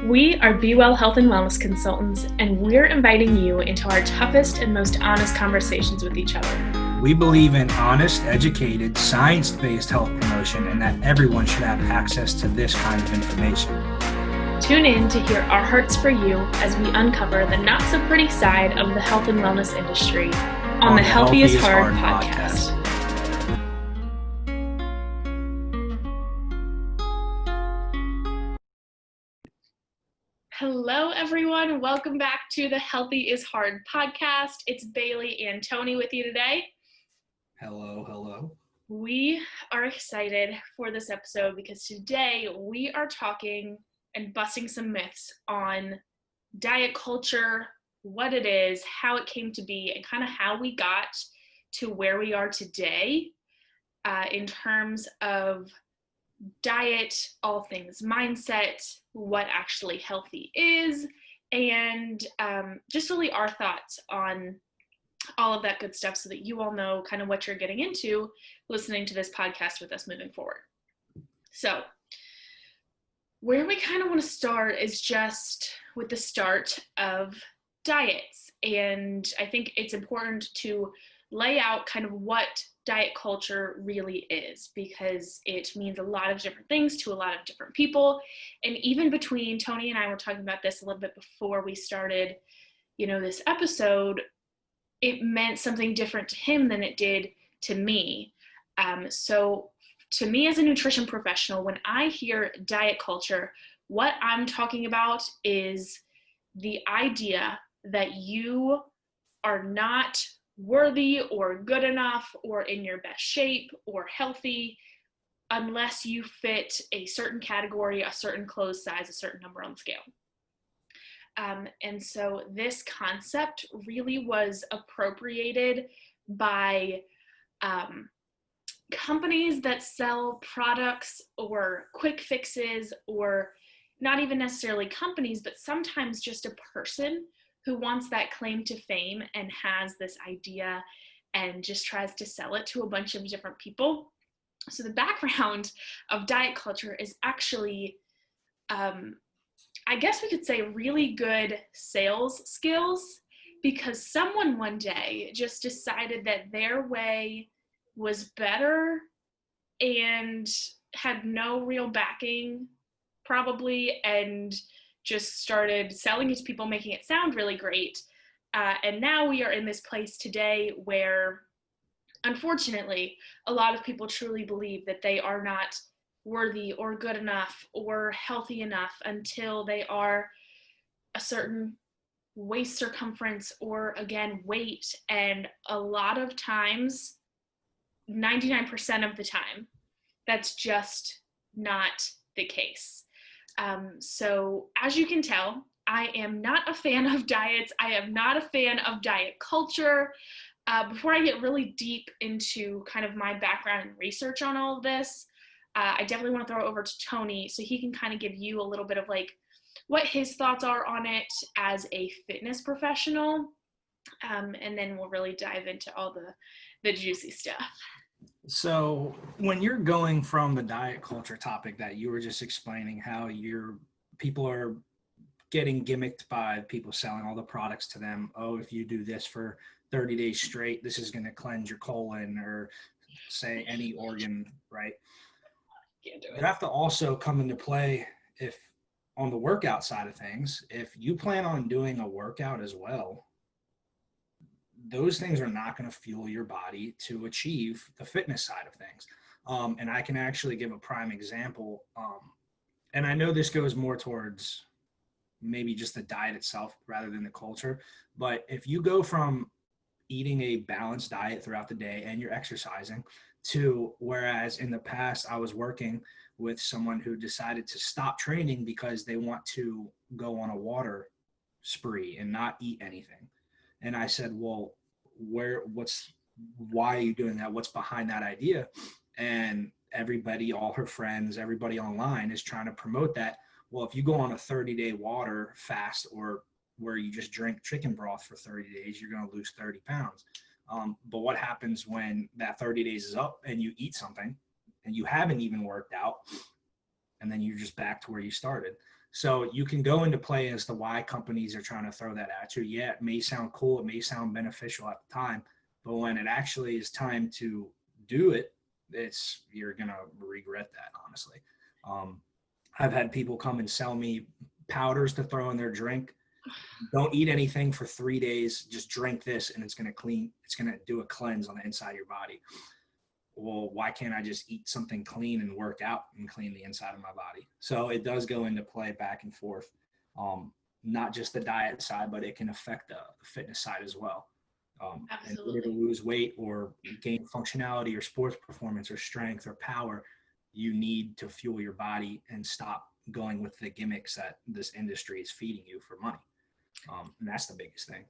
We are Be Well Health and Wellness Consultants, and we're inviting you into our toughest and most honest conversations with each other. We believe in honest, educated, science-based health promotion and that everyone should have access to this kind of information. Tune in to hear our hearts for you as we uncover the not-so-pretty side of the health and wellness industry on the Healthy is Hard podcast. Hello, everyone. Welcome back to the Healthy is Hard podcast. It's Bailey and Tony with you today. Hello. We are excited for this episode because today we are talking and busting some myths on diet culture, what it is, how it came to be, and kind of how we got to where we are today in terms of diet, all things mindset, what actually healthy is, and just really our thoughts on all of that good stuff so that you all know kind of what you're getting into listening to this podcast with us moving forward. So where we kind of want to start is just with the start of diets. And I think it's important to lay out kind of what diet culture really is, because it means a lot of different things to a lot of different people. And even between Tony and I were talking about this a little bit before we started, this episode, it meant something different to him than it did to me. So to me as a nutrition professional, when I hear diet culture, what I'm talking about is the idea that you are not worthy or good enough or in your best shape or healthy unless you fit a certain category, a certain clothes size, a certain number on the scale. And so this concept really was appropriated by companies that sell products or quick fixes, or not even necessarily companies, but sometimes just a person who wants that claim to fame and has this idea and just tries to sell it to a bunch of different people. So the background of diet culture is actually, I guess we could say, really good sales skills, because someone one day just decided that their way was better and had no real backing probably, and just started selling it to people, making it sound really great. And now we are in this place today where, unfortunately, a lot of people truly believe that they are not worthy or good enough or healthy enough until they are a certain waist circumference or, again, weight. And a lot of times, 99% of the time, that's just not the case. So as you can tell, I am not a fan of diets. I am not a fan of diet culture. Before I get really deep into kind of my background and research on all of this, I definitely want to throw it over to Tony so he can kind of give you a little bit of like what his thoughts are on it as a fitness professional. And then we'll really dive into all the juicy stuff. So when you're going from the diet culture topic that you were just explaining, how people are getting gimmicked by people selling all the products to them. Oh, if you do this for 30 days straight, this is going to cleanse your colon, or say any organ, right? Can't do it. You have to also come into play if on the workout side of things, if you plan on doing a workout as well, those things are not going to fuel your body to achieve the fitness side of things. And I can actually give a prime example. And I know this goes more towards maybe just the diet itself rather than the culture. But if you go from eating a balanced diet throughout the day and you're exercising to, whereas in the past I was working with someone who decided to stop training because they want to go on a water spree and not eat anything. And I said, well, why are you doing that? What's behind that idea? And everybody, all her friends, everybody online is trying to promote that. Well, if you go on a 30-day water fast, or where you just drink chicken broth for 30 days, you're going to lose 30 pounds. But what happens when that 30 days is up and you eat something and you haven't even worked out and then you're just back to where you started. So you can go into play as to why companies are trying to throw that at you. Yeah, it may sound cool, it may sound beneficial at the time, but when it actually is time to do it, you're gonna regret that, honestly. Um, I've had people come and sell me powders to throw in their drink. Don't eat anything for 3 days. Just drink this, and it's gonna clean. It's gonna do a cleanse on the inside of your body. Well, why can't I just eat something clean and work out and clean the inside of my body? So it does go into play back and forth. Not just the diet side, but it can affect the fitness side as well. In order to Absolutely. lose weight or gain functionality or sports performance or strength or power, you need to fuel your body and stop going with the gimmicks that this industry is feeding you for money. And that's the biggest thing.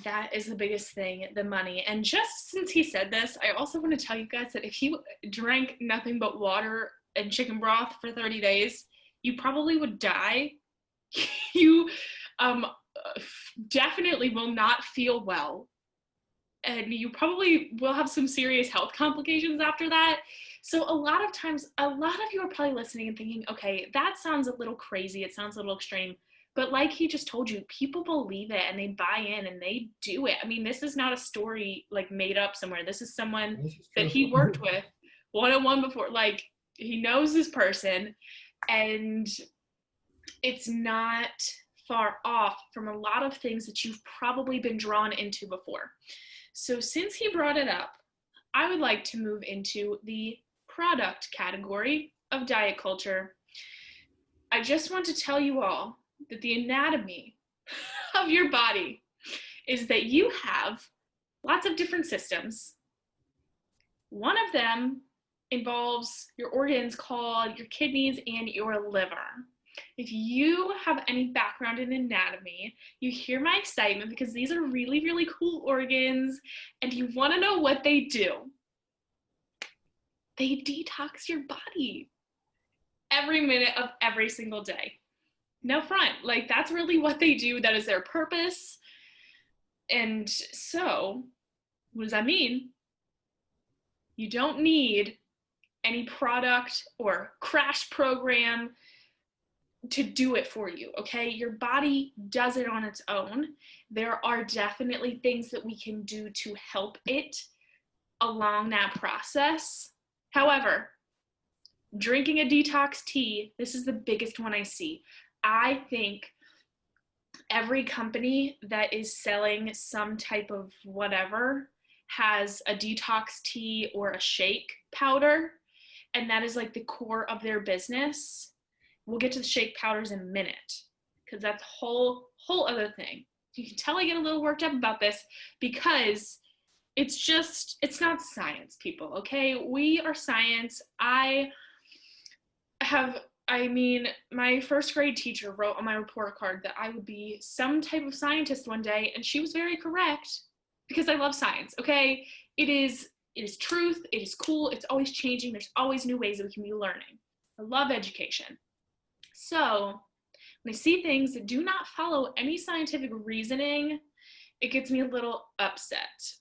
That is the biggest thing, the money. And just since he said this, I also want to tell you guys that if you drank nothing but water and chicken broth for 30 days, you probably would die. You definitely will not feel well. And you probably will have some serious health complications after that. So a lot of times, a lot of you are probably listening and thinking, okay, that sounds a little crazy. It sounds a little extreme. But like he just told you, people believe it and they buy in and they do it. I mean, this is not a story like made up somewhere. This is someone This is that true. he worked with one-on-one before. Like, he knows this person, and it's not far off from a lot of things that you've probably been drawn into before. So since he brought it up, I would like to move into the product category of diet culture. I just want to tell you all that the anatomy of your body is that you have lots of different systems. One of them involves your organs called your kidneys and your liver. If you have any background in anatomy, you hear my excitement because these are really, really cool organs, and you want to know what they do. They detox your body every minute of every single day. No front. Like, that's really what they do. That is their purpose. And so, what does that mean? You don't need any product or crash program to do it for you, okay? Your body does it on its own. There are definitely things that we can do to help it along that process. However, drinking a detox tea, this is the biggest one I see. I think every company that is selling some type of whatever has a detox tea or a shake powder, and that is like the core of their business. We'll get to the shake powders in a minute because that's a whole other thing. You can tell I get a little worked up about this because it's not science, people, okay? We are science. My first grade teacher wrote on my report card that I would be some type of scientist one day, and she was very correct because I love science, okay? It is truth, it is cool, it's always changing, there's always new ways that we can be learning. I love education. So when I see things that do not follow any scientific reasoning, it gets me a little upset.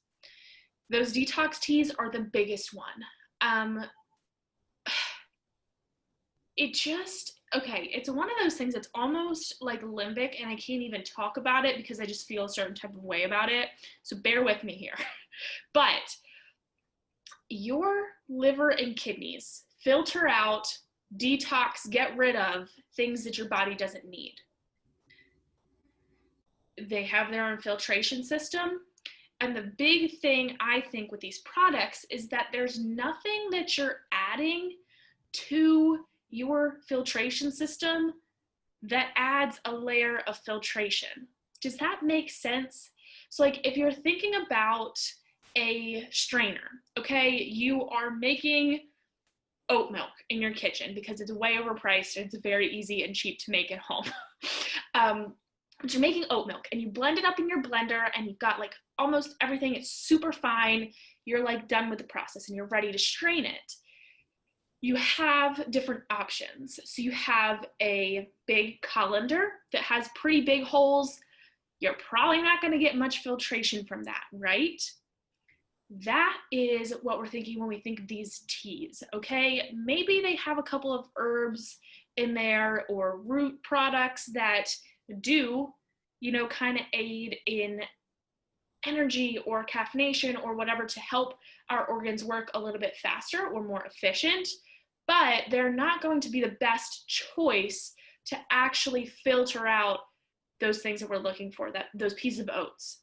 Those detox teas are the biggest one. It's one of those things that's almost like limbic, and I can't even talk about it because I just feel a certain type of way about it. So bear with me here. But your liver and kidneys filter out, detox, get rid of things that your body doesn't need. They have their own filtration system. And the big thing I think with these products is that there's nothing that you're adding to your filtration system that adds a layer of filtration. Does that make sense? So like if you're thinking about a strainer, okay, you are making oat milk in your kitchen because it's way overpriced and it's very easy and cheap to make at home. But you're making oat milk and you blend it up in your blender and you've got like almost everything, it's super fine. You're like done with the process and you're ready to strain it. You have different options. So you have a big colander that has pretty big holes. You're probably not going to get much filtration from that, right? That is what we're thinking when we think of these teas, okay? Maybe they have a couple of herbs in there, or root products that do, kind of aid in energy or caffeination or whatever to help our organs work a little bit faster or more efficient, but they're not going to be the best choice to actually filter out those things that we're looking for, that those pieces of oats.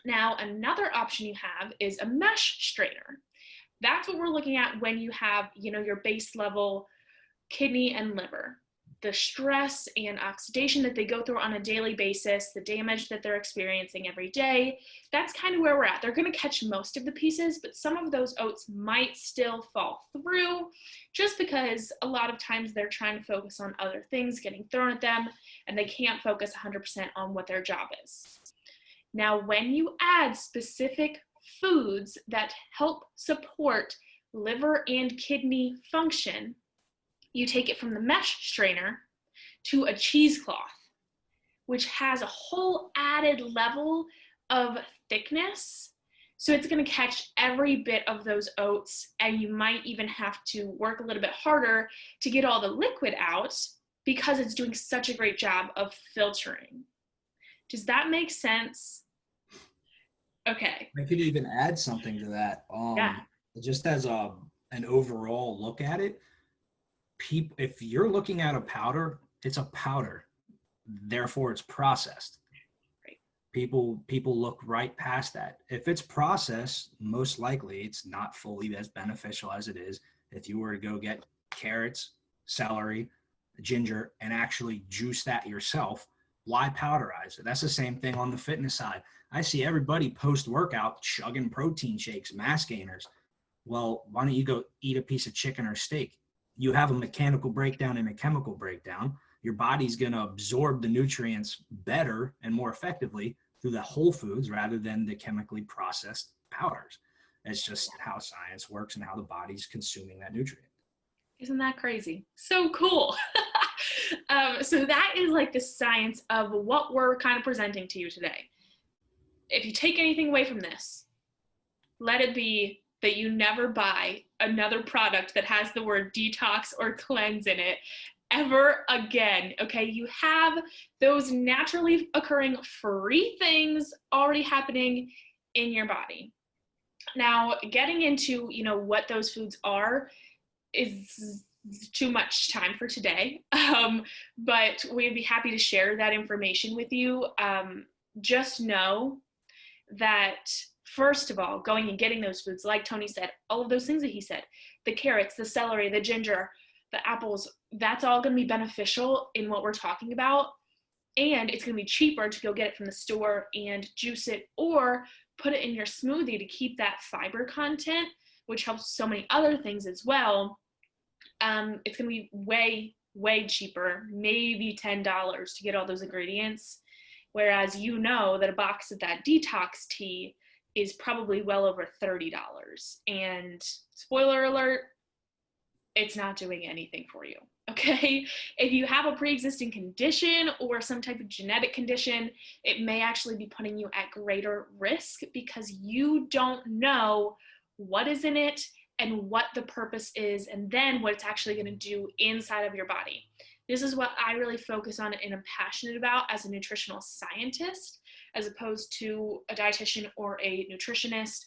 Now, another option you have is a mesh strainer. That's what we're looking at when you have, your base level kidney and liver. The stress and oxidation that they go through on a daily basis, the damage that they're experiencing every day, that's kind of where we're at. They're going to catch most of the pieces, but some of those oats might still fall through just because a lot of times they're trying to focus on other things getting thrown at them, and they can't focus 100% on what their job is. Now, when you add specific foods that help support liver and kidney function, you take it from the mesh strainer to a cheesecloth, which has a whole added level of thickness. So it's going to catch every bit of those oats, and you might even have to work a little bit harder to get all the liquid out because it's doing such a great job of filtering. Does that make sense? Okay. I could even add something to that. Yeah. Just as an overall look at it, if you're looking at a powder, it's a powder, therefore it's processed. Right. People look right past that. If it's processed, most likely it's not fully as beneficial as it is if you were to go get carrots, celery, ginger, and actually juice that yourself. Why powderize it? That's the same thing on the fitness side. I see everybody post-workout chugging protein shakes, mass gainers. Well, why don't you go eat a piece of chicken or steak? You have a mechanical breakdown and a chemical breakdown. Your body's going to absorb the nutrients better and more effectively through the whole foods rather than the chemically processed powders. It's just how science works and how the body's consuming that nutrient. Isn't that crazy? So cool. So that is like the science of what we're kind of presenting to you today. If you take anything away from this, let it be that you never buy another product that has the word detox or cleanse in it ever again, okay? You have those naturally occurring free things already happening in your body. Now, getting into, what those foods are is too much time for today, but we'd be happy to share that information with you. Just know that, first of all, going and getting those foods, like Tony said, all of those things that he said, the carrots, the celery, the ginger, the apples, that's all going to be beneficial in what we're talking about. And it's going to be cheaper to go get it from the store and juice it or put it in your smoothie to keep that fiber content, which helps so many other things as well. It's going to be way, way cheaper, maybe $10 to get all those ingredients. Whereas that a box of that detox tea is probably well over $30. And spoiler alert, it's not doing anything for you, okay? If you have a pre-existing condition or some type of genetic condition, it may actually be putting you at greater risk because you don't know what is in it and what the purpose is, and then what it's actually going to do inside of your body. This is what I really focus on and am passionate about as a nutritional scientist, as opposed to a dietitian or a nutritionist,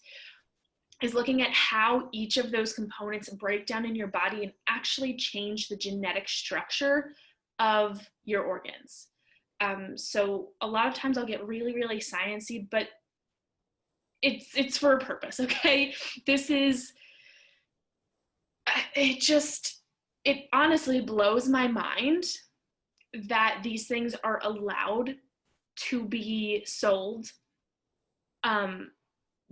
is looking at how each of those components break down in your body and actually change the genetic structure of your organs. So a lot of times I'll get really, really sciencey, but it's for a purpose, okay? It honestly blows my mind that these things are allowed to be sold,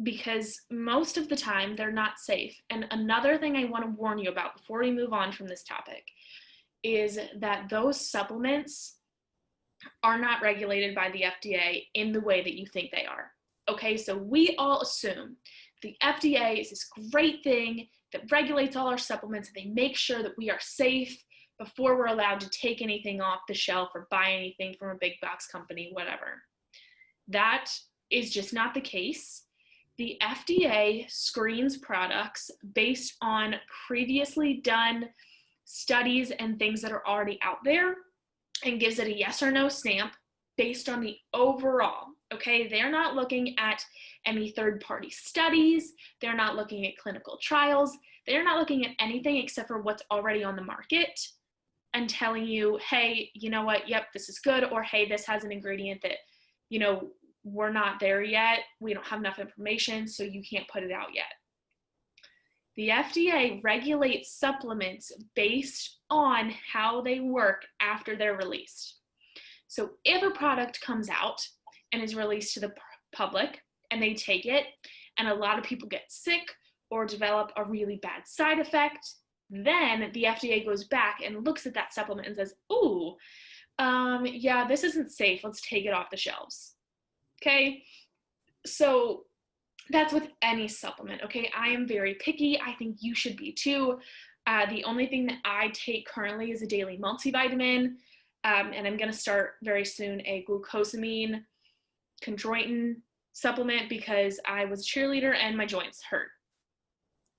because most of the time they're not safe. And another thing I want to warn you about before we move on from this topic is that those supplements are not regulated by the FDA in the way that you think they are. Okay, so we all assume the FDA is this great thing that regulates all our supplements, and they make sure that we are safe before we're allowed to take anything off the shelf or buy anything from a big box company, whatever. That is just not the case. The FDA screens products based on previously done studies and things that are already out there and gives it a yes or no stamp based on the overall. Okay, they're not looking at any third-party studies, they're not looking at clinical trials, they're not looking at anything except for what's already on the market and telling you, hey, you know what, yep, this is good, or hey, this has an ingredient that, you know, we're not there yet, we don't have enough information, so you can't put it out yet. The FDA regulates supplements based on how they work after they're released. So if a product comes out and is released to the public and they take it and a lot of people get sick or develop a really bad side effect, then the FDA goes back and looks at that supplement and says, ooh, yeah, this isn't safe. Let's take it off the shelves. Okay. So that's with any supplement. Okay. I am very picky. I think you should be too. The only thing that I take currently is a daily multivitamin. And I'm going to start very soon a glucosamine chondroitin supplement because I was a cheerleader and my joints hurt.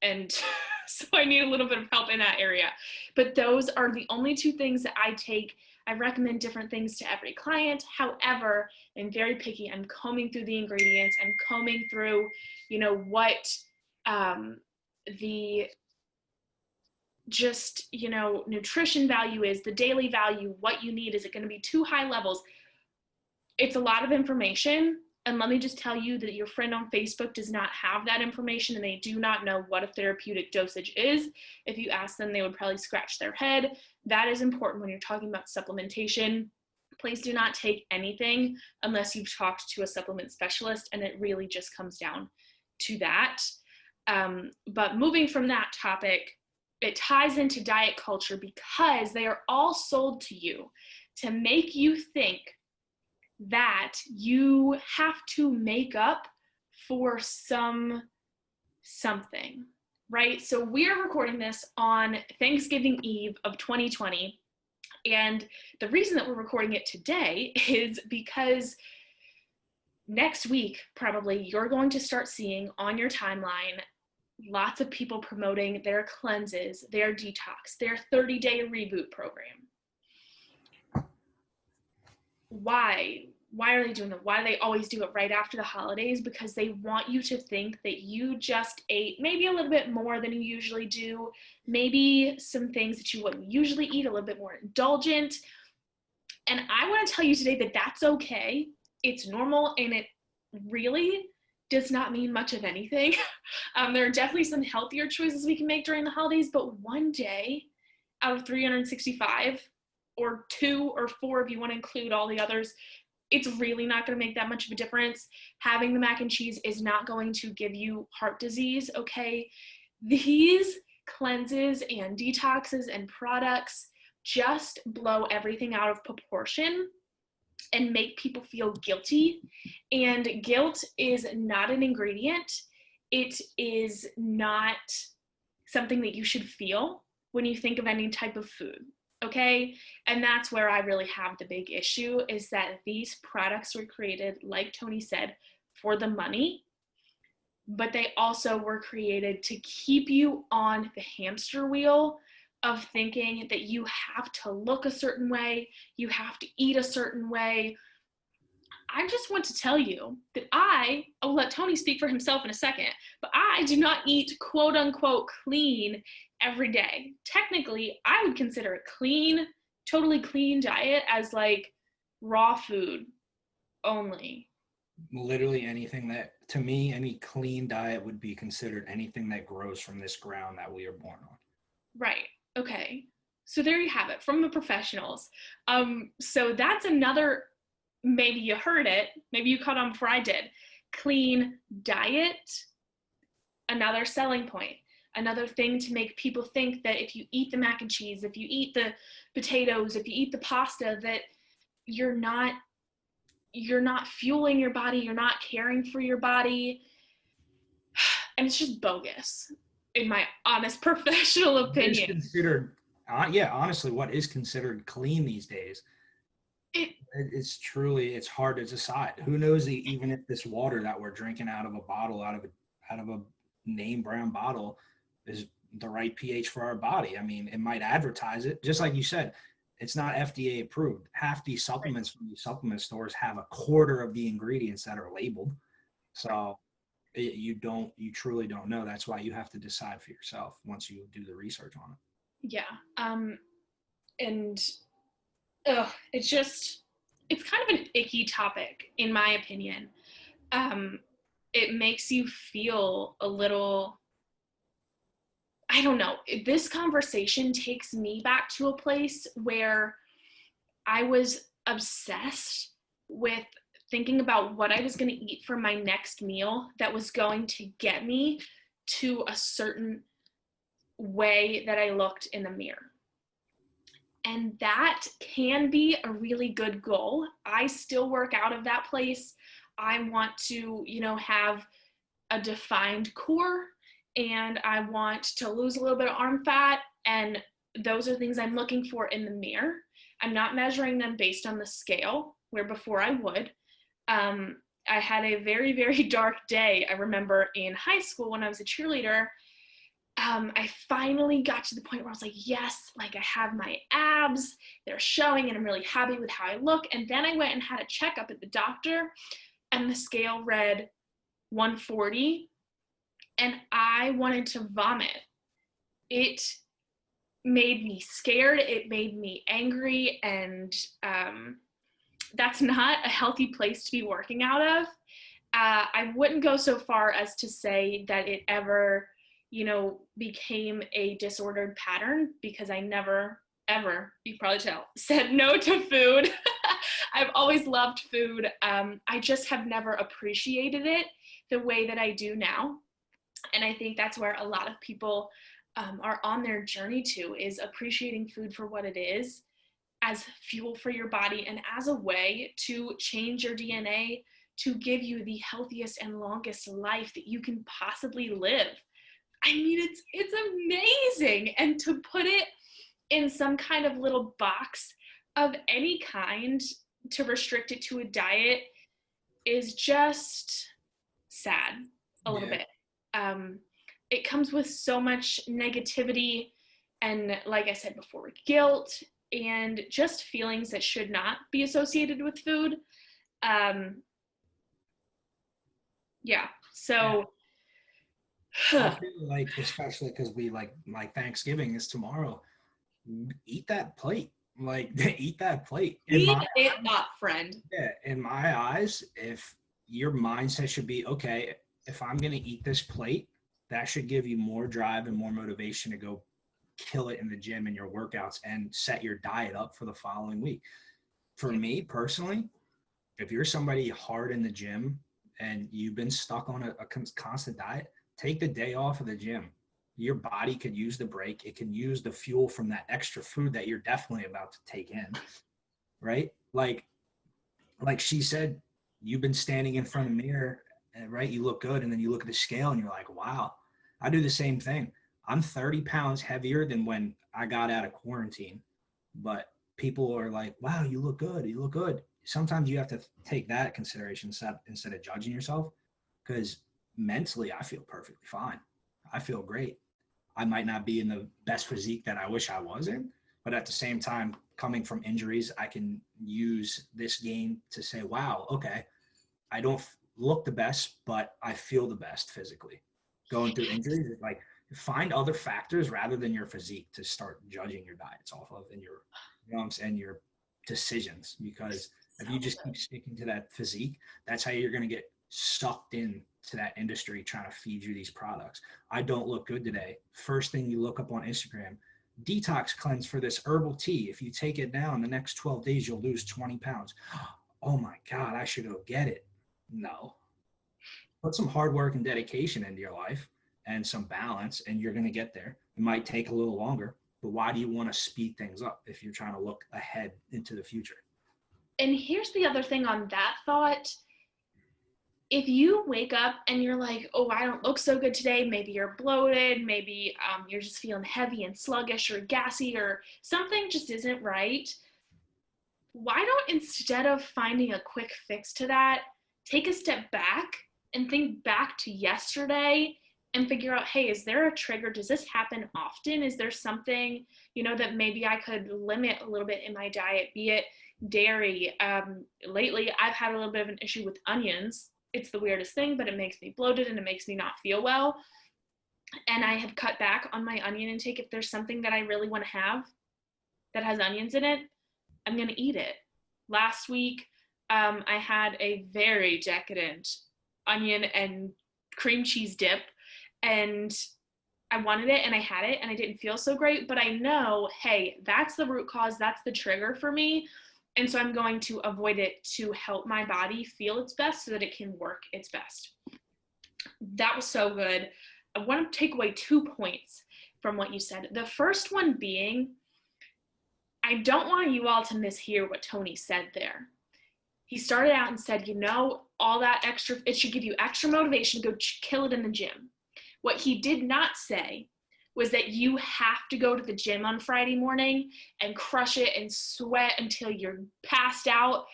And so I need a little bit of help in that area. But those are the only two things that I take. I recommend different things to every client. However, I'm very picky. I'm combing through the ingredients. I'm combing through, you know, what the just, you know, nutrition value is, the daily value, what you need. Is it going to be too high levels? It's a lot of information. And let me just tell you that your friend on Facebook does not have that information and they do not know what a therapeutic dosage is. If you ask them, they would probably scratch their head. That is important when you're talking about supplementation. Please do not take anything unless you've talked to a supplement specialist, and it really just comes down to that. But moving from that topic, it ties into diet culture because they are all sold to you to make you think that you have to make up for something, right? So we are recording this on Thanksgiving Eve of 2020. And the reason that we're recording it today is because next week, probably, you're going to start seeing on your timeline lots of people promoting their cleanses, their detox, their 30-day reboot program. Why are they doing that? Why do they always do it right after the holidays? Because they want you to think that you just ate maybe a little bit more than you usually do, maybe some things that you wouldn't usually eat, a little bit more indulgent. And I want to tell you today that that's okay. It's normal, and it really does not mean much of anything. There are definitely some healthier choices we can make during the holidays, but one day out of 365, or 2 or 4 if you want to include all the others, it's really not going to make that much of a difference. Having the mac and cheese is not going to give you heart disease, okay? These cleanses and detoxes and products just blow everything out of proportion and make people feel guilty. And guilt is not an ingredient. It is not something that you should feel when you think of any type of food. Okay, and that's where I really have the big issue, is that these products were created, like Tony said, for the money, but they also were created to keep you on the hamster wheel of thinking that you have to look a certain way, you have to eat a certain way. I just want to tell you that I'll let Tony speak for himself in a second, but I do not eat quote unquote clean every day. Technically, I would consider a clean, totally clean diet as like raw food only. Literally anything that, to me, any clean diet would be considered anything that grows from this ground that we are born on. Right. Okay. So there you have it from the professionals. So that's another, maybe you heard it, maybe you caught on before I did. Clean diet, another selling point. Another thing to make people think that if you eat the mac and cheese, if you eat the potatoes, if you eat the pasta, that you're not fueling your body, you're not caring for your body. And it's just bogus, in my honest professional opinion. It's considered, honestly, what is considered clean these days? It's truly, it's hard to decide. Who knows even if this water that we're drinking out of a bottle, out of a name brand bottle, is the right pH for our body. I mean, it might advertise it, just like you said, it's not FDA approved. Half these supplements from these supplement stores have a quarter of the ingredients that are labeled. So you truly don't know. That's why you have to decide for yourself once you do the research on it. Yeah. And it's kind of an icky topic, in my opinion. It makes you feel a little, I don't know. This conversation takes me back to a place where I was obsessed with thinking about what I was going to eat for my next meal that was going to get me to a certain way that I looked in the mirror. And that can be a really good goal. I still work out of that place. I want to, have a defined core, and I want to lose a little bit of arm fat. And those are things I'm looking for in the mirror. I'm not measuring them based on the scale, where before I would. I had a very, very dark day. I remember in high school when I was a cheerleader, I finally got to the point where I was like, yes, like I have my abs, they're showing, and I'm really happy with how I look. And then I went and had a checkup at the doctor, and the scale read 140, and I wanted to vomit. It made me scared, it made me angry, and that's not a healthy place to be working out of. I wouldn't go so far as to say that it ever became a disordered pattern, because I never, ever, you can probably tell, said no to food. I've always loved food. I just have never appreciated it the way that I do now. And I think that's where a lot of people are on their journey to, is appreciating food for what it is, as fuel for your body and as a way to change your DNA to give you the healthiest and longest life that you can possibly live. I mean, it's amazing. And to put it in some kind of little box of any kind, to restrict it to a diet, is just sad a little bit. It comes with so much negativity and, like I said before, guilt and just feelings that should not be associated with food. So I feel like, especially because we like Thanksgiving is tomorrow, eat that plate. Like, eat that plate. Eat it up, friend. Yeah, in my eyes, if your mindset should be, okay, if I'm going to eat this plate, that should give you more drive and more motivation to go kill it in the gym and your workouts and set your diet up for the following week. For me personally, if you're somebody hard in the gym and you've been stuck on a constant diet, take the day off of the gym. Your body could use the break. It can use the fuel from that extra food that you're definitely about to take in, right? Like she said, you've been standing in front of the mirror, right? You look good, and then you look at the scale and you're like, wow. I do the same thing. I'm 30 pounds heavier than when I got out of quarantine, but people are like, wow, you look good. You look good. Sometimes you have to take that consideration instead of judging yourself, because mentally I feel perfectly fine. I feel great. I might not be in the best physique that I wish I was in, but at the same time, coming from injuries, I can use this game to say, wow, okay, I don't look the best, but I feel the best physically. Going through injuries, like, find other factors rather than your physique to start judging your diets off of, and your and your decisions, because if you just keep sticking to that physique, that's how you're going to get sucked in to that industry trying to feed you these products. I don't look good today. First thing you look up on Instagram, detox cleanse for this herbal tea. If you take it down the next 12 days, you'll lose 20 pounds. Oh my God, I should go get it. No. Put some hard work and dedication into your life and some balance, and you're going to get there. It might take a little longer, but why do you want to speed things up if you're trying to look ahead into the future? And here's the other thing on that thought. If you wake up and you're like, oh, I don't look so good today, maybe you're bloated, maybe you're just feeling heavy and sluggish or gassy, or something just isn't right, why don't, instead of finding a quick fix to that, take a step back and think back to yesterday and figure out, hey, is there a trigger? Does this happen often? Is there something, that maybe I could limit a little bit in my diet, be it dairy? Lately, I've had a little bit of an issue with onions. It's the weirdest thing, but it makes me bloated and it makes me not feel well. And I have cut back on my onion intake. If there's something that I really want to have that has onions in it, I'm going to eat it. Last week, I had a very decadent onion and cream cheese dip, and I wanted it and I had it and I didn't feel so great, but I know, hey, that's the root cause, that's the trigger for me. And so I'm going to avoid it to help my body feel its best so that it can work its best. That was so good. I want to take away 2 points from what you said. The first one being, I don't want you all to mishear what Tony said there. He started out and said, all that extra, it should give you extra motivation to go kill it in the gym. What he did not say was that you have to go to the gym on Friday morning and crush it and sweat until you're passed out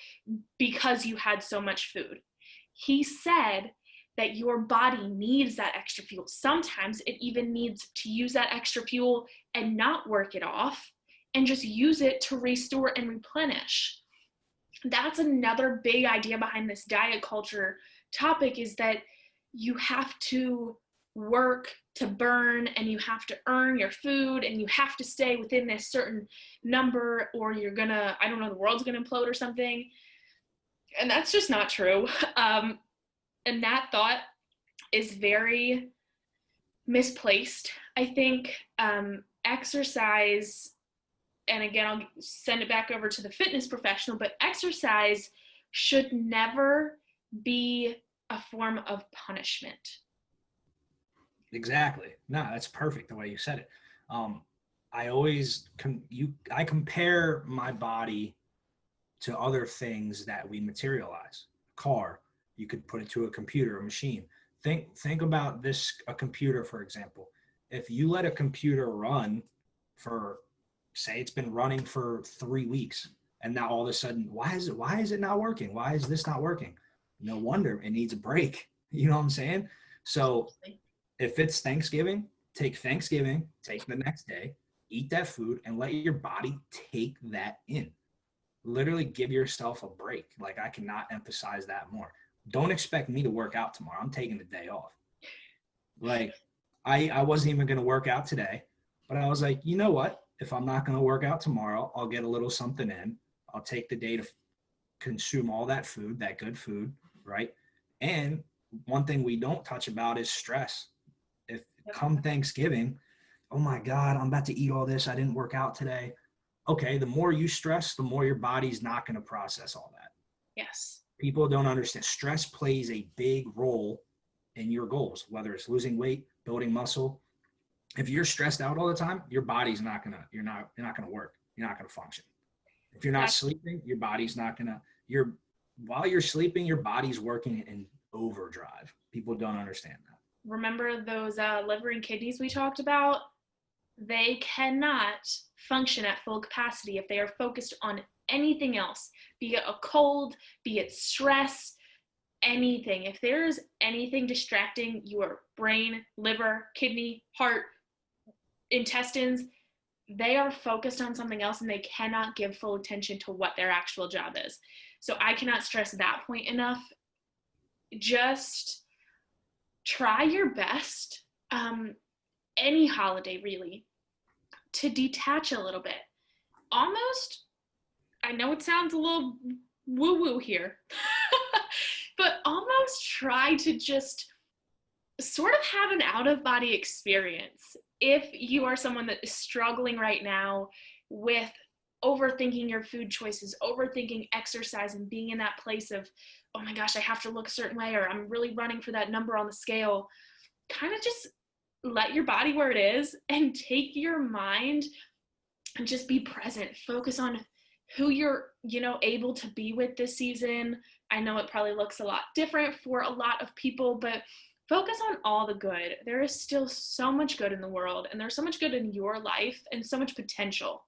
because you had so much food. He said that your body needs that extra fuel. Sometimes it even needs to use that extra fuel and not work it off and just use it to restore and replenish. That's another big idea behind this diet culture topic, is that you have to work to burn and you have to earn your food and you have to stay within this certain number or you're gonna, the world's gonna implode or something. And that's just not true. And that thought is very misplaced. I think exercise, and again, I'll send it back over to the fitness professional, but exercise should never be a form of punishment. Exactly. No, that's perfect the way you said it. I compare my body to other things that we materialize. A car, you could put it to a computer, a machine. Think about this, a computer, for example. If you let a computer run for, say it's been running for 3 weeks, and now all of a sudden, why is it not working? Why is this not working? No wonder it needs a break. You know what I'm saying? So if it's Thanksgiving, take Thanksgiving, take the next day, eat that food, and let your body take that in. Literally give yourself a break. Like, I cannot emphasize that more. Don't expect me to work out tomorrow. I'm taking the day off. Like, I wasn't even going to work out today, but I was like, you know what? If I'm not going to work out tomorrow, I'll get a little something in. I'll take the day to consume all that food, that good food, right? And one thing we don't touch about is stress. If come Thanksgiving, oh my God, I'm about to eat all this. I didn't work out today. Okay, the more you stress, the more your body's not going to process all that. Yes. People don't understand. Stress plays a big role in your goals, whether it's losing weight, building muscle. If you're stressed out all the time, your body's not gonna, you're not gonna work. You're not gonna function. If you're not sleeping, your body's not gonna, while you're sleeping, your body's working in overdrive. People don't understand that. Remember those liver and kidneys we talked about? They cannot function at full capacity if they are focused on anything else, be it a cold, be it stress, anything. If there's anything distracting your brain, liver, kidney, heart, intestines, they are focused on something else and they cannot give full attention to what their actual job is. So I cannot stress that point enough. Just try your best, any holiday really, to detach a little bit. Almost, I know it sounds a little woo-woo here, but almost try to just sort of have an out-of-body experience. If you are someone that is struggling right now with overthinking your food choices, overthinking exercise, and being in that place of, oh my gosh, I have to look a certain way, or I'm really running for that number on the scale, kind of just let your body where it is and take your mind and just be present. Focus on who you're, able to be with this season. I know it probably looks a lot different for a lot of people, but focus on all the good. There is still so much good in the world, and there's so much good in your life and so much potential.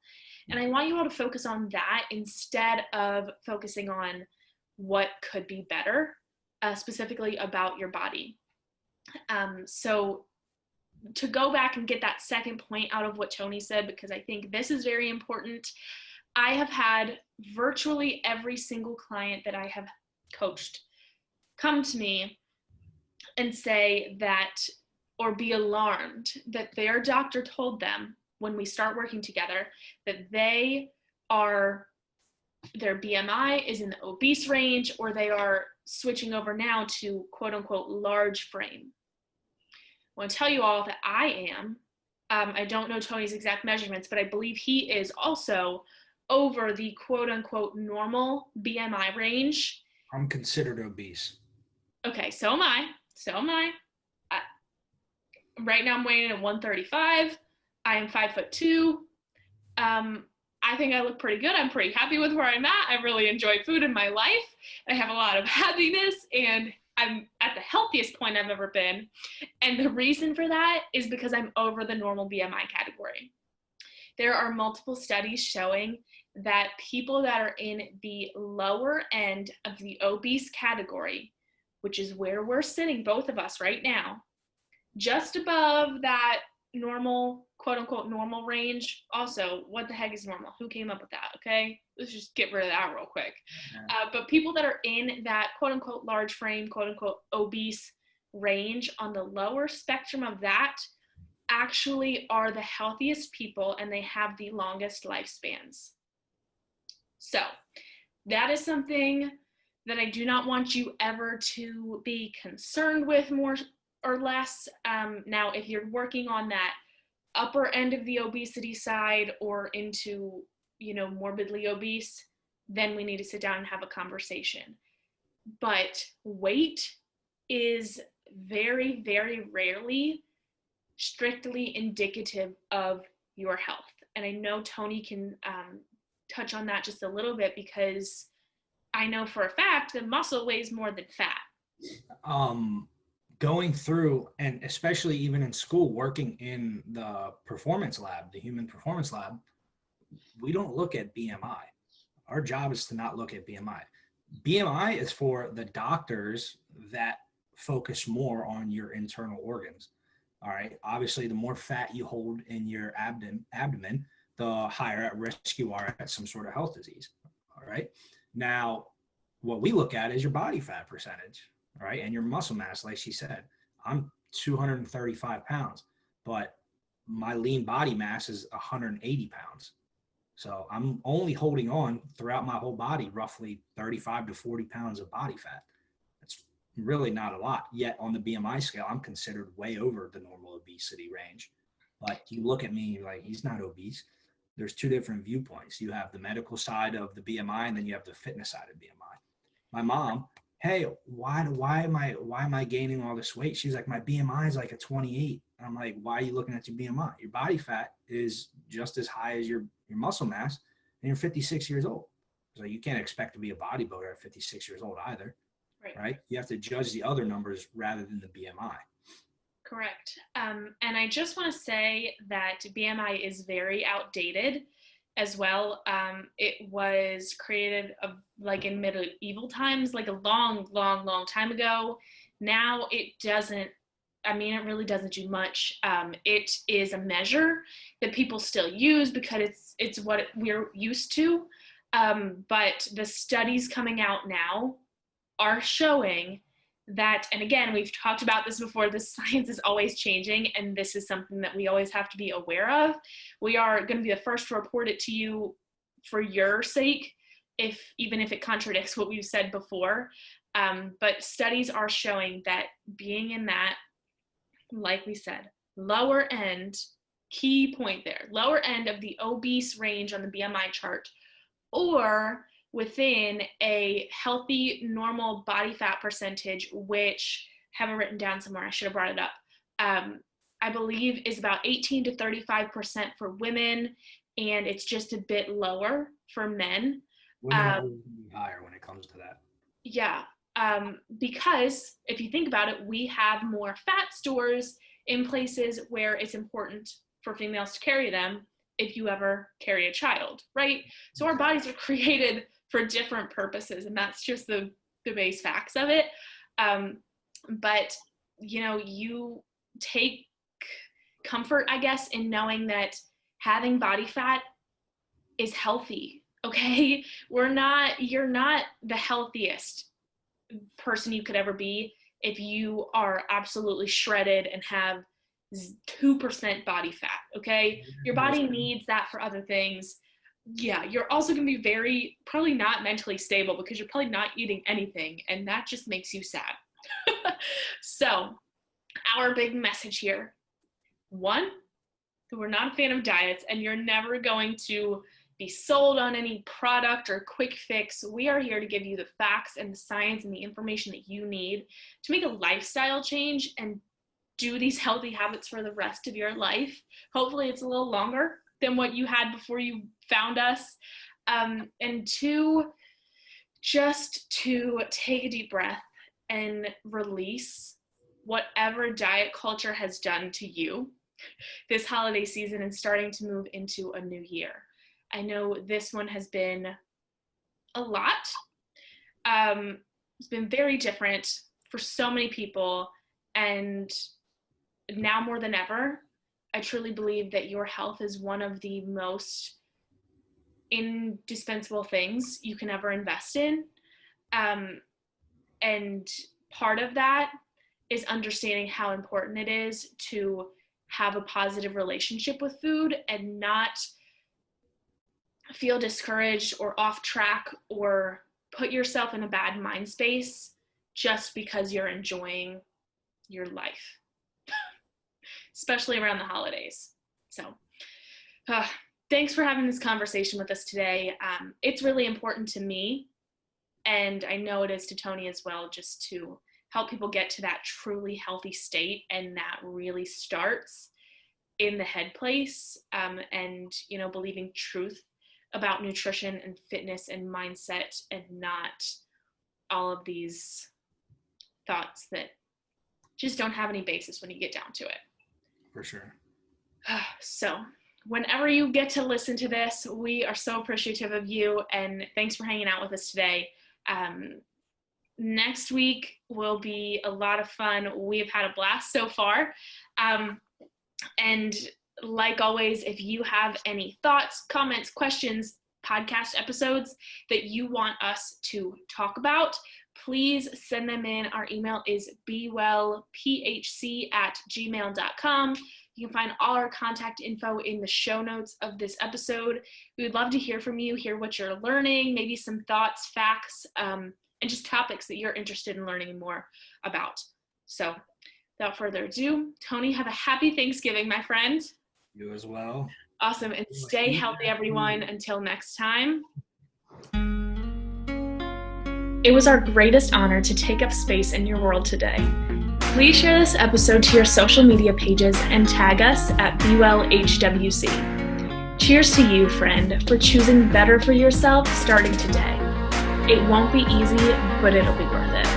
And I want you all to focus on that instead of focusing on what could be better, specifically about your body. So to go back and get that second point out of what Tony said, because I think this is very important. I have had virtually every single client that I have coached come to me and say that, or be alarmed that their doctor told them when we start working together that their BMI is in the obese range, or they are switching over now to quote unquote large frame. I want to tell you all that I am. I don't know Tony's exact measurements, but I believe he is also over the quote unquote normal BMI range. I'm considered obese. Okay, so am I. Right now I'm weighing in at 135. I am 5'2". I think I look pretty good. I'm pretty happy with where I'm at. I really enjoy food in my life. I have a lot of happiness, and I'm at the healthiest point I've ever been. And the reason for that is because I'm over the normal BMI category. There are multiple studies showing that people that are in the lower end of the obese category, which is where we're sitting, both of us right now, just above that normal, quote unquote, normal range. Also, what the heck is normal? Who came up with that? Okay, let's just get rid of that real quick. But people that are in that quote unquote large frame, quote unquote obese range, on the lower spectrum of that, actually are the healthiest people, and they have the longest lifespans. So that is something that I do not want you ever to be concerned with more or less. Now, if you're working on that upper end of the obesity side, or into, morbidly obese, then we need to sit down and have a conversation. But weight is very, very rarely strictly indicative of your health. And I know Tony can touch on that just a little bit, because I know for a fact that muscle weighs more than fat. Going through, and especially even in school, working in the performance lab, the human performance lab, we don't look at BMI. Our job is to not look at BMI. BMI is for the doctors that focus more on your internal organs. All right. Obviously, the more fat you hold in your abdomen, the higher at risk you are at some sort of health disease. All right. Now, what we look at is your body fat percentage, right? And your muscle mass. Like she said, I'm 235 pounds, but my lean body mass is 180 pounds. So I'm only holding on throughout my whole body, roughly 35 to 40 pounds of body fat. That's really not a lot. Yet on the BMI scale, I'm considered way over the normal obesity range. But you look at me, you're like, he's not obese. There's two different viewpoints. You have the medical side of the BMI, and then you have the fitness side of BMI. My mom, hey, why am I gaining all this weight? She's like, my BMI is like a 28. And I'm like, why are you looking at your BMI? Your body fat is just as high as your muscle mass, and you're 56 years old. So you can't expect to be a bodybuilder at 56 years old either, right? You have to judge the other numbers rather than the BMI. Correct. And I just want to say that BMI is very outdated as well. It was created in medieval times, like a long, long, long time ago. Now it really doesn't do much. It is a measure that people still use because it's what we're used to. But the studies coming out now are showing that, and again, we've talked about this before, the science is always changing, and this is something that we always have to be aware of. We are going to be the first to report it to you for your sake, even if it contradicts what we've said before. But studies are showing that being in that, like we said, lower end, key point there, lower end of the obese range on the BMI chart, or within a healthy, normal body fat percentage, which I haven't written down somewhere, I should have brought it up, I believe is about 18 to 35% for women, and it's just a bit lower for men. Women are always going to be higher when it comes to that. Yeah, because if you think about it, we have more fat stores in places where it's important for females to carry them if you ever carry a child, right? So our bodies are created for different purposes, and that's just the base facts of it. But you take comfort, I guess, in knowing that having body fat is healthy. Okay. You're not the healthiest person you could ever be if you are absolutely shredded and have 2% body fat. Okay. Your body needs that for other things. Yeah. You're also going to be probably not mentally stable because you're probably not eating anything. And that just makes you sad. So our big message here, one, we're not a fan of diets, and you're never going to be sold on any product or quick fix. We are here to give you the facts and the science and the information that you need to make a lifestyle change and do these healthy habits for the rest of your life. Hopefully it's a little longer than what you had before you found us. And two, just to take a deep breath and release whatever diet culture has done to you this holiday season and starting to move into a new year. I know this one has been a lot. It's been very different for so many people. And now more than ever, I truly believe that your health is one of the most indispensable things you can ever invest in. And part of that is understanding how important it is to have a positive relationship with food and not feel discouraged or off track or put yourself in a bad mind space just because you're enjoying your life, especially around the holidays. So thanks for having this conversation with us today. It's really important to me, and I know it is to Tony as well, just to help people get to that truly healthy state. And that really starts in the head place, and, believing truth about nutrition and fitness and mindset, and not all of these thoughts that just don't have any basis when you get down to it. For sure. So whenever you get to listen to this, we are so appreciative of you, and thanks for hanging out with us today. Next week will be a lot of fun. We've had a blast so far. And like always, if you have any thoughts, comments, questions, podcast episodes that you want us to talk about, please send them in. Our email is bewellphc@gmail.com. You can find all our contact info in the show notes of this episode. We would love to hear from you, hear what you're learning, maybe some thoughts, facts, and just topics that you're interested in learning more about. So without further ado, Tony, have a happy Thanksgiving, my friend. You as well. Awesome. And stay healthy, everyone. Until next time. It was our greatest honor to take up space in your world today. Please share this episode to your social media pages and tag us at BeWellHWC. Cheers to you, friend, for choosing better for yourself starting today. It won't be easy, but it'll be worth it.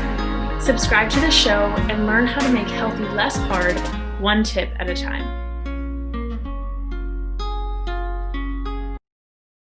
Subscribe to the show and learn how to make healthy less hard, one tip at a time.